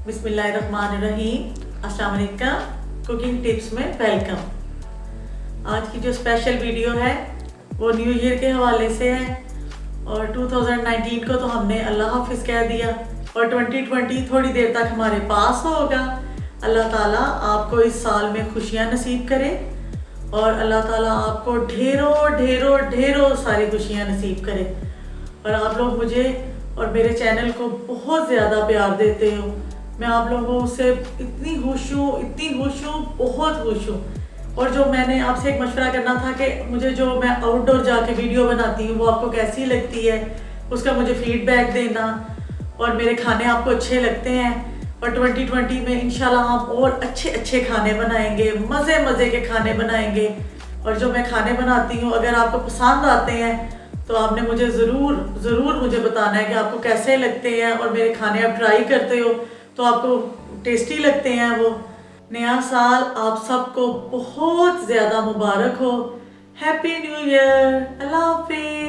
बिस्मिल्लाहिर्रहमानिर्रहीम। अस्सलाम वालेकुम। कुकिंग टिप्स में वेलकम। आज की जो स्पेशल वीडियो है वो न्यू ईयर के हवाले से है और 2019 को तो हमने अल्लाह हाफिज़ कह दिया और 2020 थोड़ी देर तक हमारे पास होगा। अल्लाह ताला आपको इस साल में खुशियाँ नसीब करे और अल्लाह ताला आपको ढेरों ढेरों ढेरों सारी खुशियाँ नसीब करे। और आप लोग मुझे और मेरे चैनल को बहुत ज़्यादा प्यार देते हो। मैं आप लोगों से इतनी खुश हूँ, बहुत खुश हूँ। और जो मैंने आपसे एक मशवरा करना था कि मुझे जो मैं आउटडोर जाके वीडियो बनाती हूँ वो आपको कैसी लगती है, उसका मुझे फीडबैक देना और मेरे खाने आपको अच्छे लगते हैं। और 2020 में इंशाल्लाह हम और अच्छे अच्छे खाने बनाएंगे, मज़े मज़े के खाने बनाएंगे। और जो मैं खाने बनाती हूँ अगर आपको पसंद आते हैं तो आपने मुझे ज़रूर मुझे बताना है कि आपको कैसे लगते हैं और मेरे खाने आप ट्राई करते हो तो आपको टेस्टी लगते हैं वो। नया साल आप सबको बहुत ज़्यादा मुबारक हो। Happy new year. अल्लाह हाफिज़।